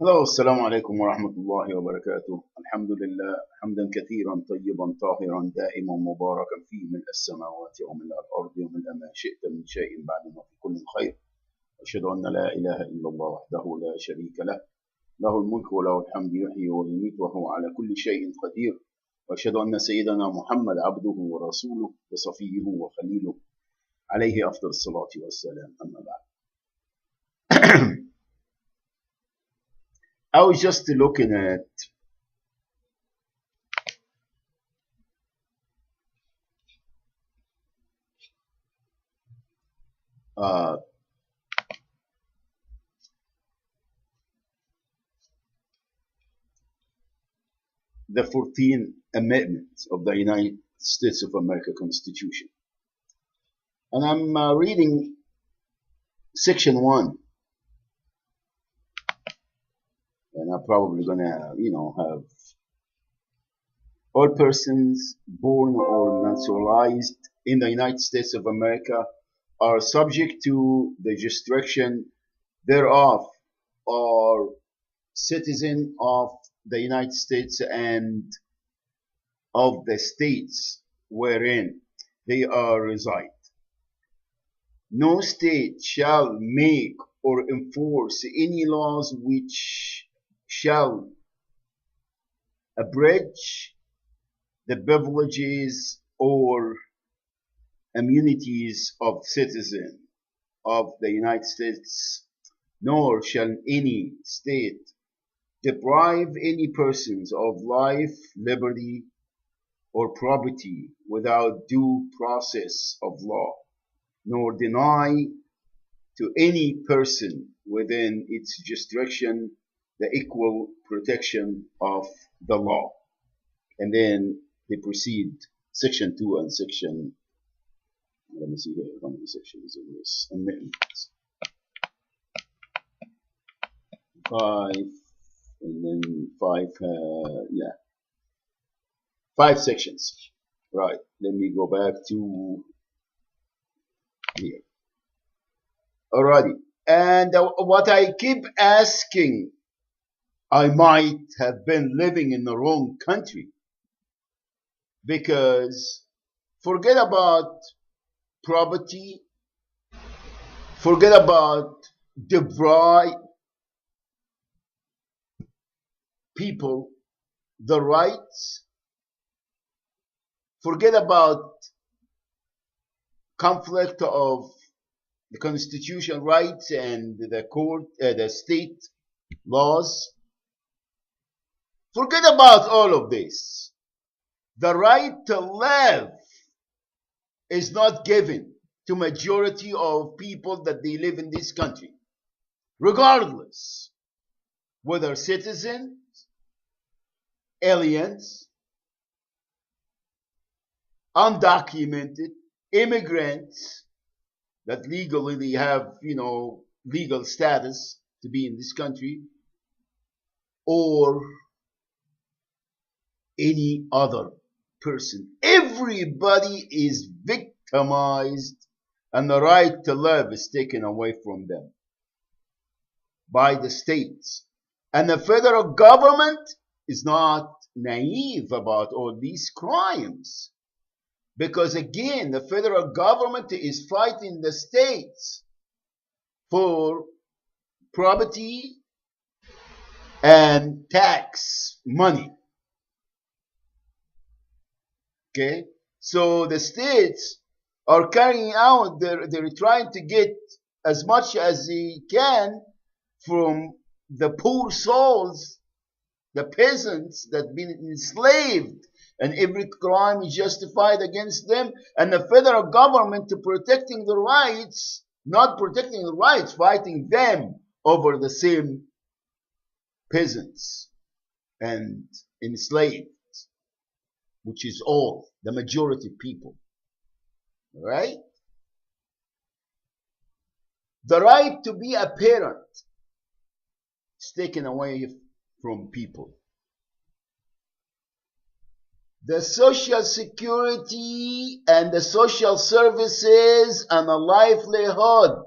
Hello, Assalamu alaikum wa rahmatullahi wa barakatuh. Alhamdulillah, hamdan kathiran tayyiban tahiran da'iman mubarakan fi min as-samawati wa min al-ardi wa min ma shi'ta min shay'in ba'da ma fi kullin khair. Ashhadu anna la ilaha illa Allah wahdahu la sharika lah. له الملك وله الحمد يحيي ويميت وهو على كل شيء قدير وأشهد أن سيدنا محمد عبده ورسوله وصفيه وخليله عليه أفضل الصلاة والسلام أما بعد. I was just looking at uh, the 14th Amendment of the United States of America Constitution. And I'm reading Section 1. And I'm probably going to, have all persons born or naturalized in the United States of America are subject to the jurisdiction thereof, or citizen of the United States and of the states wherein they are reside. No state shall make or enforce any laws which shall abridge the privileges or immunities of citizens of the United States, nor shall any state deprive any persons of life, liberty, or property without due process of law, nor deny to any person within its jurisdiction the equal protection of the law. And then they proceed, Section 2 and Section, let me see here, how many sections in this amendment? 5, and then 5, 5 sections. Right, let me go back to here. Alrighty, and what I keep asking, I might have been living in the wrong country, because forget about property, forget about deprive people the rights, forget about conflict of the constitutional rights and the court, the state laws. Forget about all of this. The right to live is not given to majority of people that they live in this country, regardless whether citizens, aliens, undocumented, immigrants that legally have, legal status to be in this country, or any other person. Everybody is victimized, and the right to live is taken away from them by the states. And the federal government is not naive about all these crimes, because again, the federal government is fighting the states for property and tax money. Okay, so the states are carrying out, they're trying to get as much as they can from the poor souls, the peasants that have been enslaved, and every crime is justified against them, and the federal government to protecting the rights, not protecting the rights, fighting them over the same peasants and enslaved, which is all the majority people, right? The right to be a parent is taken away from people. The social security and the social services and the livelihood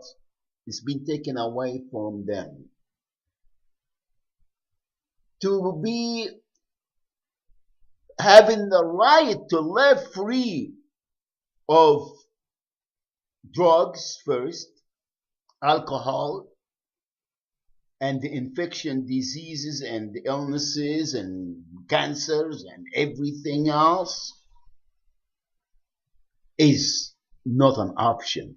is being taken away from them. to be having the right to live free of drugs first, alcohol, and the infection diseases and illnesses and cancers and everything else is not an option.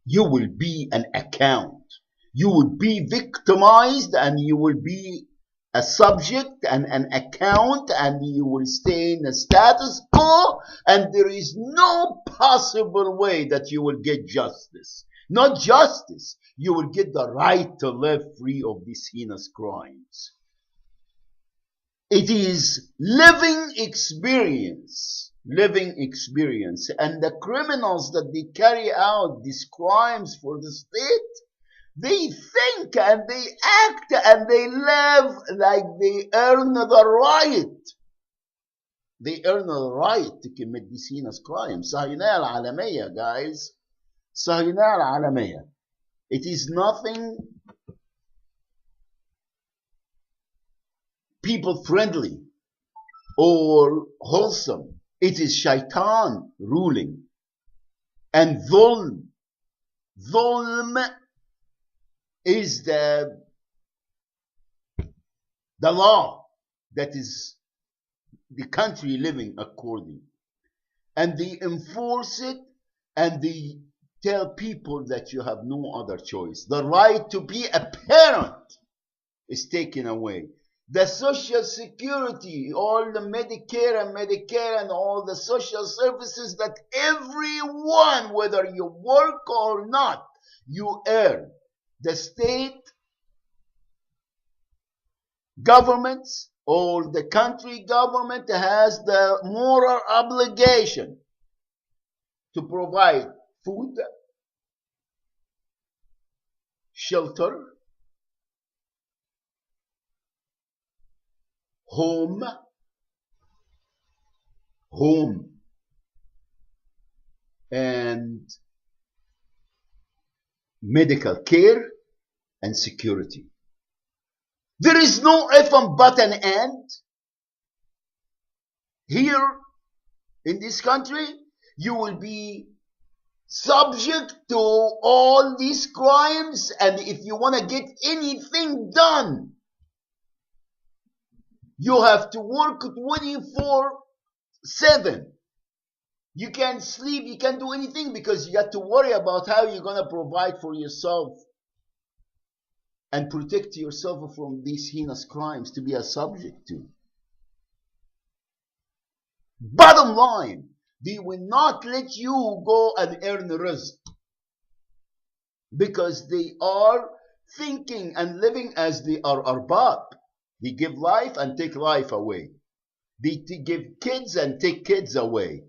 You will be an account. You will be victimized and you will be a subject and an account, and you will stay in the status quo, and there is no possible way that you will get justice. Not justice, you will get the right to live free of these heinous crimes. It is living experience, and the criminals that they carry out these crimes for the state, they think and they act and they live like they earn the right. They earn the right to commit these heinous crimes. صهيونية العالمية, guys. صهيونية العالمية. It is nothing people friendly or wholesome. It is shaitan ruling. And dhulm. Dhulm is the law that is the country living according. And they enforce it and they tell people that you have no other choice. The right to be a parent is taken away. The social security, all the Medicare and all the social services that everyone, whether you work or not, you earn. The state governments or the country government has the moral obligation to provide food, shelter, home, and medical care and security. There is no if and but and and. Here in this country, you will be subject to all these crimes, and if you want to get anything done, you have to work 24/7. You can't sleep, you can't do anything because you got to worry about how you're going to provide for yourself and protect yourself from these heinous crimes to be a subject to. Bottom line, they will not let you go and earn rizq because they are thinking and living as they are arbab. They give life and take life away. They give kids and take kids away.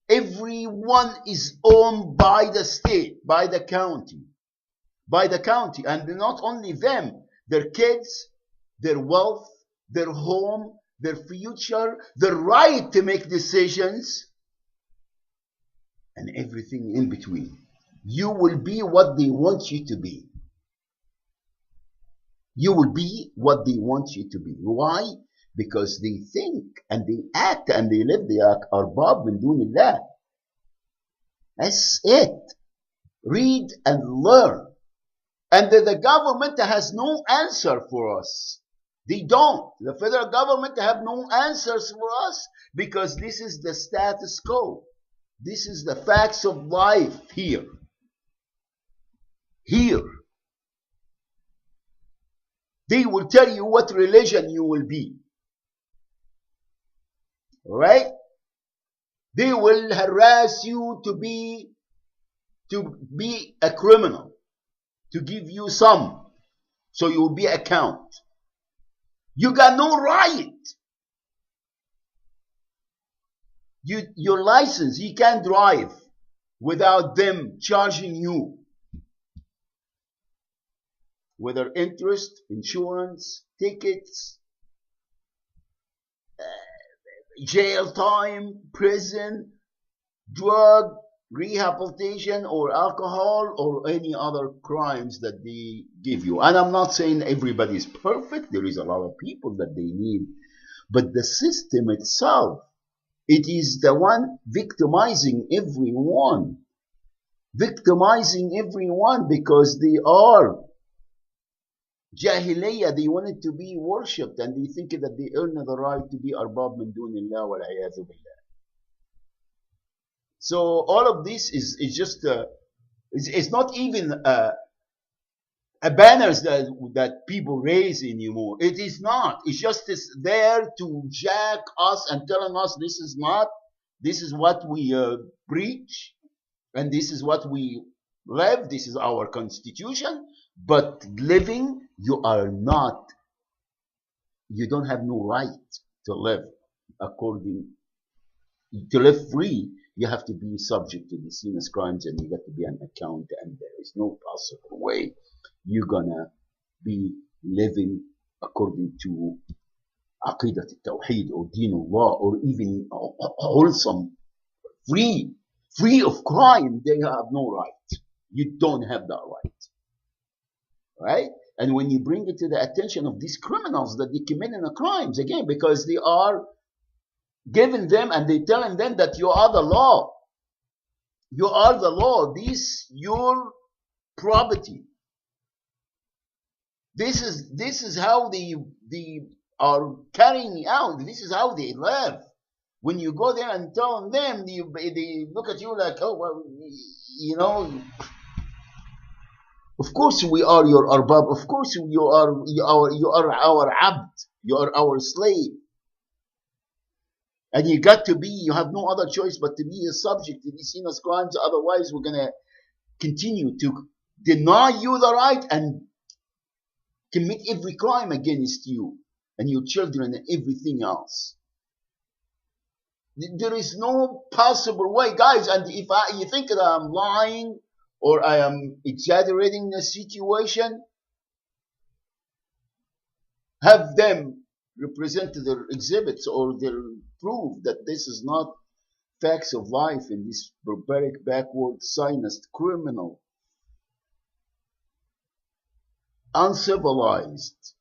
Everyone is owned by the state, by the county. And not only them, their kids, their wealth, their home, their future, the right to make decisions, and everything in between. You will be what they want you to be. You will be what they want you to be. Why? Because they think and they act and they live. They are arbab min dunillah. That's it. Read and learn. And the government has no answer for us. They don't. The federal government have no answers for us because this is the status quo. This is the facts of life here. Here. They will tell you what religion you will be. Alright? They will harass you to be a criminal, to give you some, so you will be account. You got no right. Your license, you can't drive without them charging you. Whether interest, insurance, tickets, jail time, prison, drug, rehabilitation or alcohol or any other crimes that they give you. And I'm not saying everybody is perfect. There is a lot of people that they need. But the system itself, it is the one victimizing everyone. Victimizing everyone because they are jahiliyyah. They wanted to be worshipped and they think that they earn the right to be arbab min dunillah wal a'yadhu billah. So all of this is just it's not even banners that people raise anymore. It is not. It's just there to jack us and telling us this is not. This is what we preach, and this is what we live. This is our constitution. But living, you are not. You don't have no right to live according to live free. You have to be subject to the heinous crimes, and you got to be an account. And there is no possible way you're gonna be living according to Aqidat al-Tawheed or Deen Allah or even wholesome, free of crime. They have no right. You don't have that right. Right? And when you bring it to the attention of these criminals that they commit the crimes, again, because they are giving them and they telling them that you are the law. You are the law. This your property. This is how they are carrying out. This is how they live. When you go there and tell them, they look at you like, oh well, you know. Of course we are your arbab. Of course you are our abd. You are our slave. And you have no other choice but to be a subject to these heinous crimes. Otherwise, we're going to continue to deny you the right and commit every crime against you and your children and everything else. There is no possible way, guys. And if you think that I'm lying or I am exaggerating the situation, have them represent their exhibits or their proof that this is not facts of life in this barbaric, backward, Zionist, criminal, uncivilized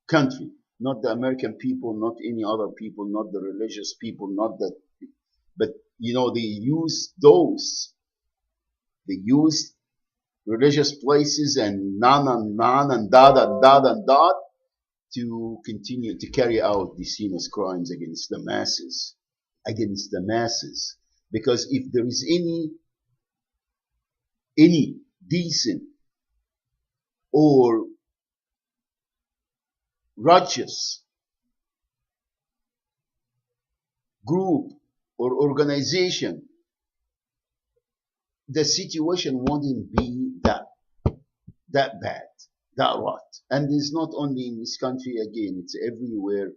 country. Not the American people, not any other people, not the religious people, not that, but you know, they use religious places and nan and dot to continue to carry out these heinous crimes against the masses. Because if there is any decent or righteous group or organization, the situation wouldn't be that bad, that rot. And it's not only in this country, again, it's everywhere.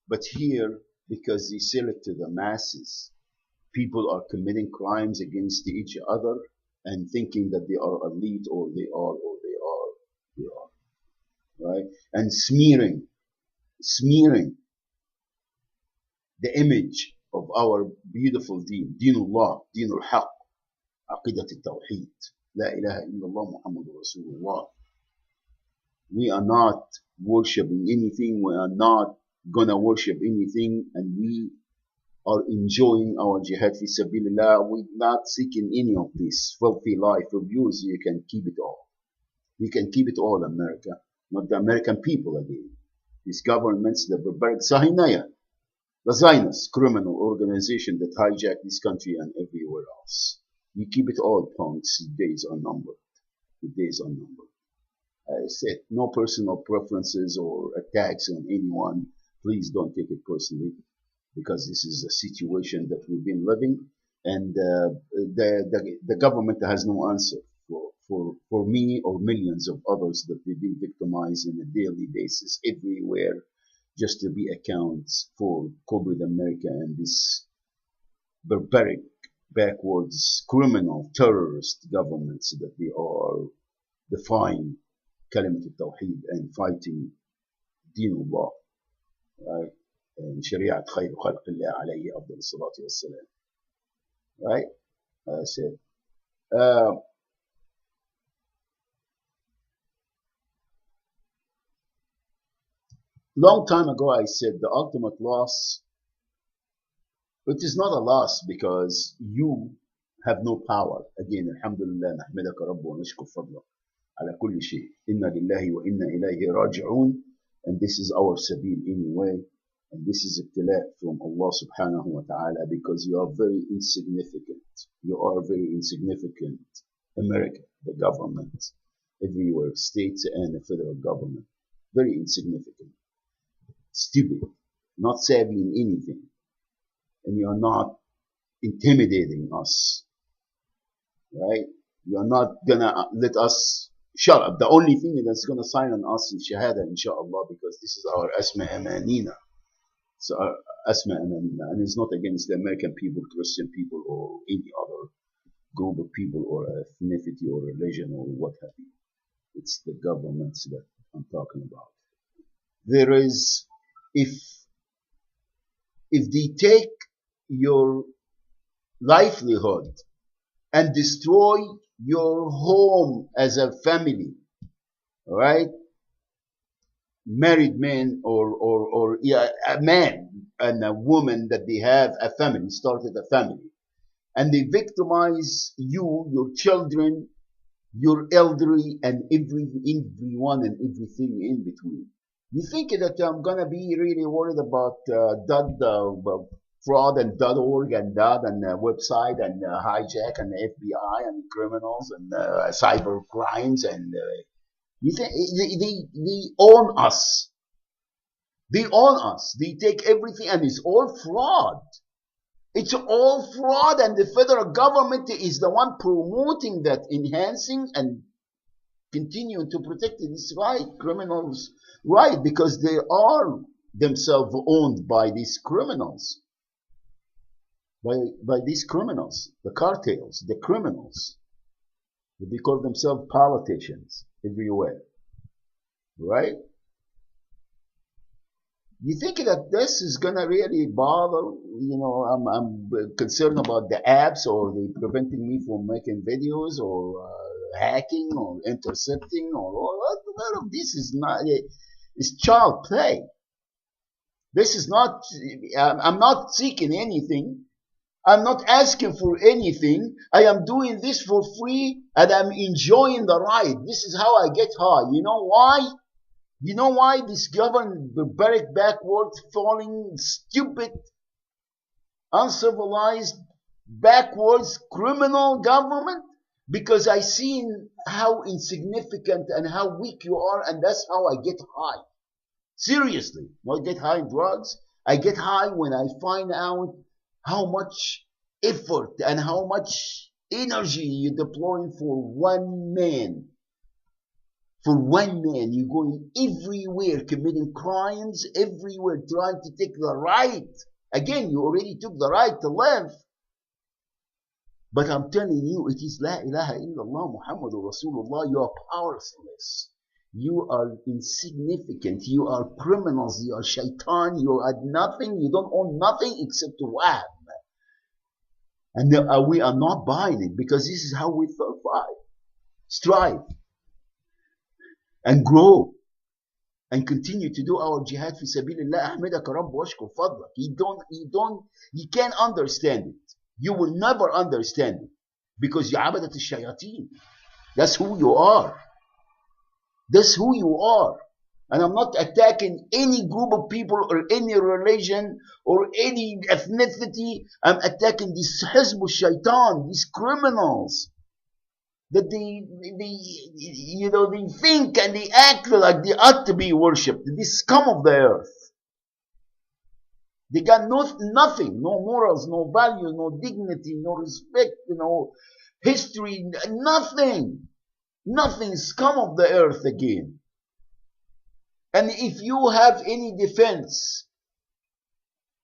But here, because they sell it to the masses, people are committing crimes against each other and thinking that they are elite or they are, right? And smearing the image of our beautiful deen, Deenullah, Deenul Haq, Aqidat al-Tawheed, La ilaha illallah Muhammadur Rasulullah. We are not worshipping anything. We are not gonna worship anything, and we are enjoying our jihad fi sabilillah. We're not seeking any of this filthy life of yours. You can keep it all. You can keep it all, America, not the American people again. These governments, the barbaric Sahinaya, the Zionist criminal organization that hijacked this country and everywhere else. You keep it all, punks. Days are numbered. The days are numbered. I said, no personal preferences or attacks on anyone. Please don't take it personally, because this is a situation that we've been living, and the government has no answer for me or millions of others that they've been victimized on a daily basis everywhere, just to be accounts for corporate America and this barbaric, backwards, criminal, terrorist governments that they are defying كلمة التوحيد and fighting دين الله, right? And شريعة خير خلق الله عليه أفضل الصلاة والسلام, right? I said. Uh, Long time ago, I said the ultimate loss, it is not a loss because you have no power. Again, alhamdulillah, نحمدك رب ونشكر فضلك على كل شيء. إنا لله وإنا إليه راجعون. And this is our sabil anyway. And this is ibtila from Allah subhanahu wa ta'ala because you are very insignificant. You are very insignificant. America, the government, everywhere, states and the federal government, very insignificant. Stupid, not saving anything, and you're not intimidating us, right? You're not gonna let us shut up. The only thing that's gonna sign on us is shahada, inshallah, because this is our asma amanina. So asma amanina, and it's not against the American people, Christian people, or any other group of people, or ethnicity, or religion, or what have you. It's the governments that I'm talking about. There is, if they take your livelihood and destroy your home as a family, right? Married men or yeah, a man and a woman that they have a family, started a family, and they victimize you, your children, your elderly, and everyone and everything in between. You think that I'm gonna be really worried about fraud and .org and website and hijack and FBI and criminals and cyber crimes and you think they own us? They own us. They take everything and it's all fraud. It's all fraud, and the federal government is the one promoting that, enhancing and continuing to protect this right, criminals' right, because they are themselves owned by these criminals. By these criminals, the cartels, the criminals. They call themselves politicians everywhere, right? You think that this is gonna really bother? You know, I'm concerned about the apps, or they preventing me from making videos, or hacking, or intercepting, or all of this is not. It's child play. This is not. I'm not seeking anything. I'm not asking for anything. I am doing this for free, and I'm enjoying the ride. This is how I get high. You know why? You know why this government, barbaric, backward, falling, stupid, uncivilized, backwards, criminal government? Because I seen how insignificant and how weak you are, and that's how I get high. Seriously, not get high in drugs. I get high when I find out how much effort and how much energy you're deploying for one man. For one man, you're going everywhere, committing crimes, everywhere, trying to take the right. Again, you already took the right to live. But I'm telling you, it is La ilaha illallah Muhammadur Rasulullah. You are powerless. You are insignificant. You are criminals. You are shaitan. You are nothing. You don't own nothing except wahab. And we are not buying it, because this is how we survive, strive, and grow, and continue to do our jihad fi sabilillah. Ahmadaka Rabb washkur fadlak. You can't understand it. You will never understand it, because you abadat al-shayateen. That's who you are. That's who you are. And I'm not attacking any group of people or any religion or any ethnicity. I'm attacking this Hizb al-Shaitan, these criminals. That they think and they act like they ought to be worshipped. The scum of the earth. They got nothing, no morals, no value, no dignity, no respect, no history, nothing. Nothing, scum of the earth again. And if you have any defense,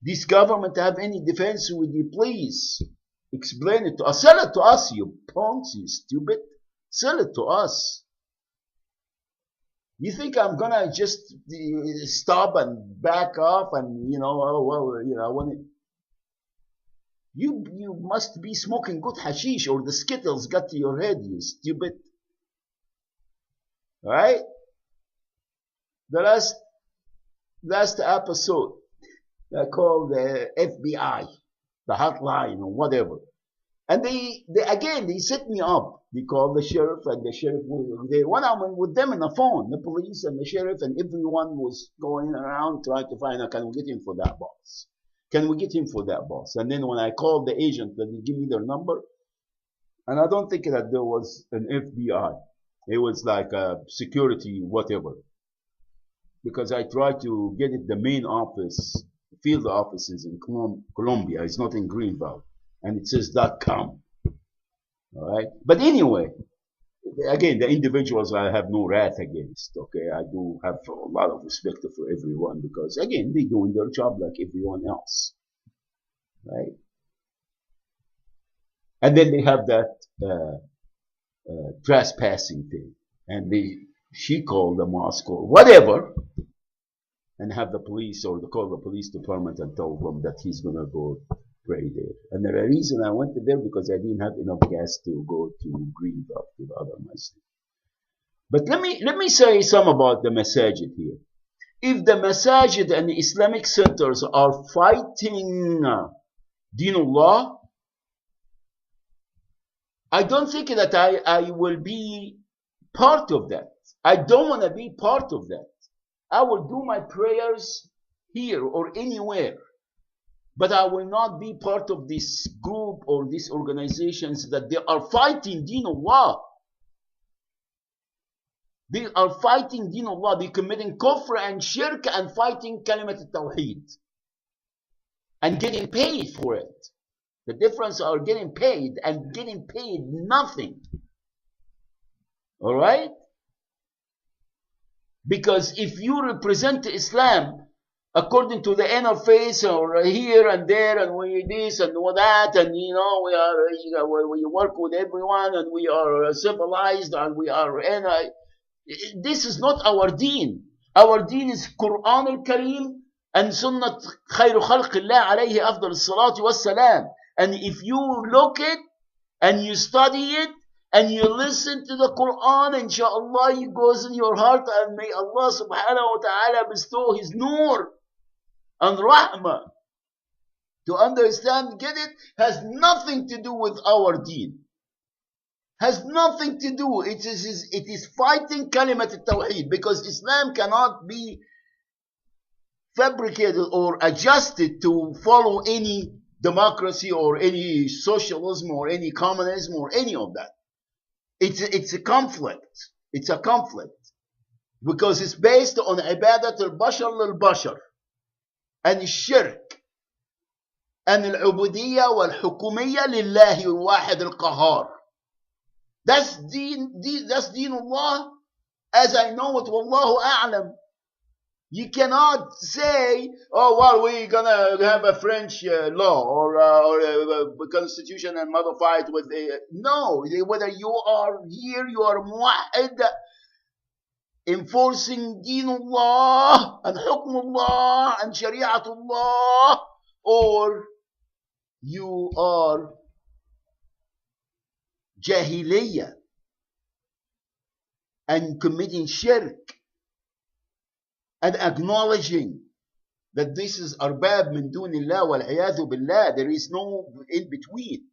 this government have any defense, would you please explain it to us? Sell it to us, you punks, you stupid. Sell it to us. You think I'm gonna just stop and back off and, oh, well, I want it. You must be smoking good hashish, or the Skittles got to your head, you stupid. Right? The last episode, I called the FBI, the hotline or whatever. And they set me up. They called the sheriff, and the sheriff, they went out with them on the phone, the police and the sheriff, and everyone was going around trying to find out, can we get him for that boss? Can we get him for that boss? And then when I called the agent, that they give me their number, and I don't think that there was an FBI. It was like a security, whatever. Because I tried to get it, the main office, field offices in Colombia. It's not in Greenville. And it says .com. All right. But anyway, again, the individuals I have no wrath against. Okay. I do have a lot of respect for everyone because, again, they're doing their job like everyone else. Right. And then they have that trespassing thing. And she called the mosque or whatever, and have the police, or they call the police department and tell them that he's going to go pray there. And the reason I went there because I didn't have enough gas to go to Greenville to the other masjid. But let me say some about the masajid here. If the masajid and the Islamic centers are fighting Dinullah, I don't think that I will be part of that. I don't want to be part of that. I will do my prayers here or anywhere. But I will not be part of this group or these organizations that they are fighting Dinullah. They are fighting Dinullah. They're committing kufr and shirk and fighting kalimat al-tawheed. And getting paid for it. The difference are getting paid and getting paid nothing. Alright? Because if you represent Islam according to the interface or here and there and we this and that and we work with everyone and we are civilized and we are this is not our deen. Our deen is Quran al-Kareem and Sunnah خير خلق الله عليه أفضل الصلاة والسلام. And if you look it and you study it and you listen to the Quran, inshallah, it goes in your heart, and may Allah subhanahu wa ta'ala bestow His nur and rahmah. To understand, get it, has nothing to do with our deen. Has nothing to do. It is fighting kalimat al-tawheed, because Islam cannot be fabricated or adjusted to follow any democracy or any socialism or any communism or any of that. It's a conflict. It's a conflict. Because it's based on ibadat al-bashar lil-bashar. And shirk. And al-ubudiyya wal-hukumiyya lillahi al-wahid al-qahar. That's Dinullah as I know it, wallahu a'lam. You cannot say, oh, well, we're going to have a French law or a constitution and modify it with a... No, whether you are here, you are mu'ahid, enforcing Dinullah and Hukmullah and Shari'atullah, or you are Jahiliyyah and committing shirk. And acknowledging that this is arbab min dunillah wal iyadhu billah. There is no in between.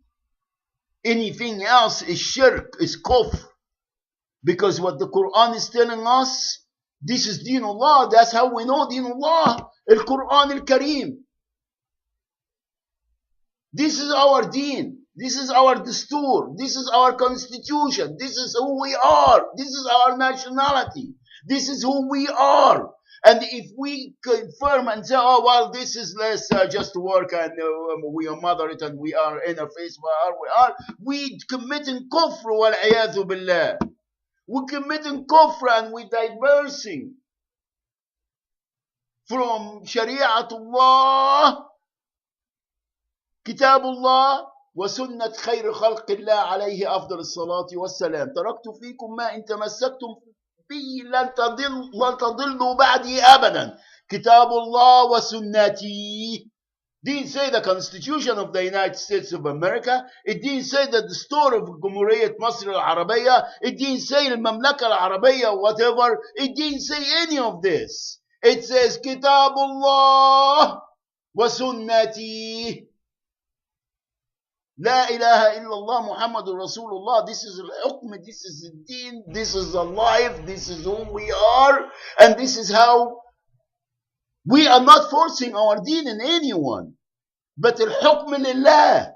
Anything else is shirk, is kufr. Because what the Quran is telling us, this is Dinullah. That's how we know Dinullah. Al-Quran al-Kareem. This is our deen. This is our dastur. This is our constitution. This is who we are. This is our nationality. This is who we are. And if we confirm and say, oh, well, this is less just work and we are moderate and we are interface, we committing kufr wal iyadhu billah. We're committing kufr and we're diversing from Shari'atullah, Kitabullah, وسنة خير خلق الله عليه أفضل الصلاة والسلام. تركت فيكم ما إن تمسكتم لن تضلوا بعدي أبدا كتاب الله وسنتي. Didn't say the Constitution of the United States of America. It didn't say that the story of جمهورية مصر العربية. It didn't say المملكة العربية whatever. It didn't say any of this. It says كتاب الله وسنتي. لا إله إلا الله محمد رسول الله. This is الحكم, this is the deen, this is the life, this is who we are, and this is how we are not forcing our deen in anyone. But الحكم لله.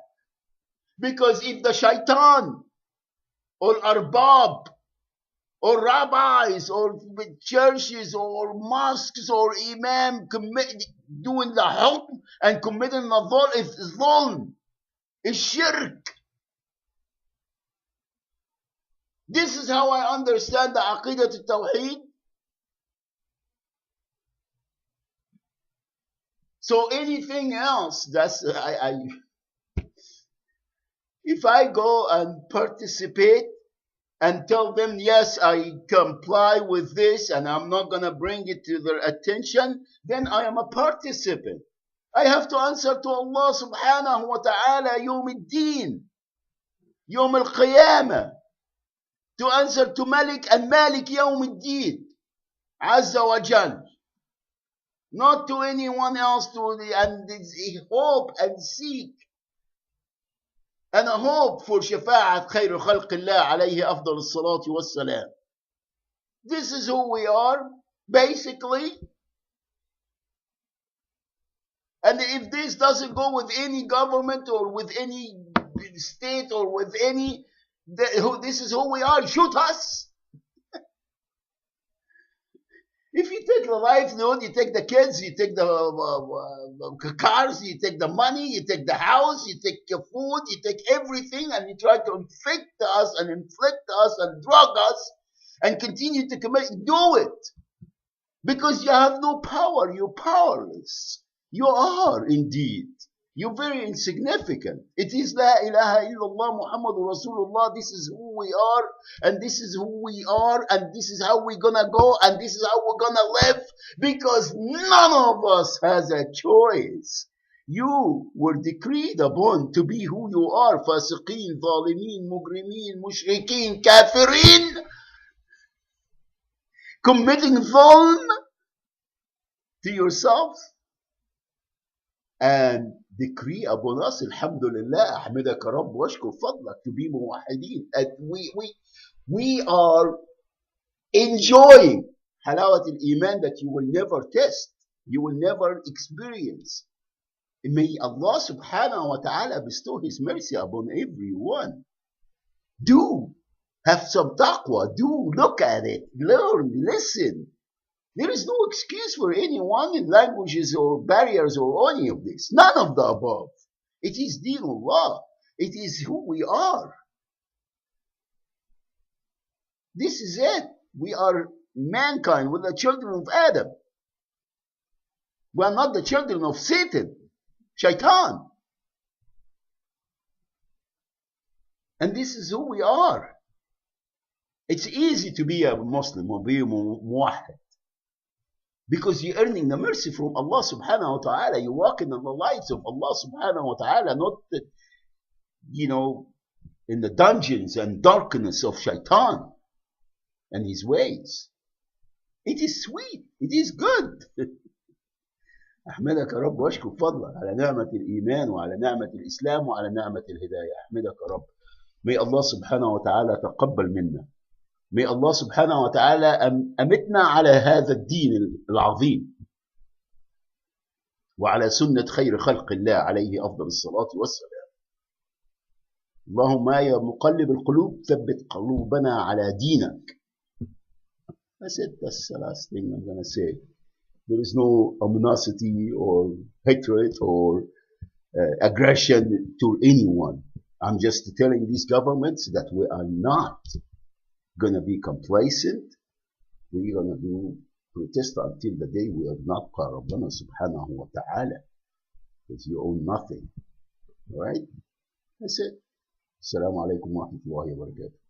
Because if the shaitan or arbab or rabbis or churches or mosques or imam doing the hukm and committing the dhulm, is shirk. This is how I understand the Aqidat al-Tawheed. So anything else, if I go and participate and tell them, yes, I comply with this and I'm not going to bring it to their attention, then I am a participant. I have to answer to Allah subhanahu wa ta'ala يوم الدين, يوم القيامة, to answer to Malik and Malik يوم الدين عز وجل, not to anyone else, and hope and seek and hope for شفاعة خير خلق الله عليه أفضل الصلاة والسلام. This is who we are, basically. And if this doesn't go with any government or with any state or with any, this is who we are. Shoot us. If you take the livelihood, you take the kids, you take the cars, you take the money, you take the house, you take your food, you take everything, and you try to inflict us and drug us and continue to commit, do it. Because you have no power, you're powerless. You are indeed. You're very insignificant. It is La ilaha illallah Muhammadur Rasulullah. This is who we are, and this is who we are, and this is how we're gonna go, and this is how we're gonna live, because none of us has a choice. You were decreed upon to be who you are. Fasiqeen, zalimin, mugrimeen, mushrikeen, kafirin, committing dhulm to yourself, and decree upon us, alhamdulillah, ahmadaka rabb washkur fadlak, to be muwahideen. And we are enjoying halawat al-iman that you will never test, you will never experience. May Allah subhanahu wa ta'ala bestow His mercy upon everyone. Do have some taqwa, do look at it, learn, listen. There is no excuse for anyone in languages or barriers or any of this. None of the above. It is Deen Allah. It is who we are. This is it. We are mankind. We're the children of Adam. We are not the children of Satan, Shaitan. And this is who we are. It's easy to be a Muslim or be a muwahid, because you're earning the mercy from Allah subhanahu wa ta'ala. You're walking in the lights of Allah subhanahu wa ta'ala, not in the dungeons and darkness of Shaitan and his ways. It is sweet. It is good. أحمدك رب واشكر فضلك على نعمة الإيمان وعلى نعمة الإسلام وعلى نعمة الهداية. أحمدك رب. May Allah subhanahu wa ta'ala تقبل منا. May Allah subhanahu wa ta'ala أمتنا على هذا الدين العظيم وعلى سنة خير خلق الله عليه أفضل الصلاة والسلام. اللهم يا مقلب القلوب ثبت قلوبنا على دينك. That's it. That's the last thing I'm going to say. There is no animosity or hatred or aggression to anyone. I'm just telling these governments that we are not going to be complacent. We're going to do protest until the day we are not Rabbana subhanahu wa ta'ala, because you own nothing. All right? That's it. Assalamu alaikum wa rahmatullahi wa barakatuh.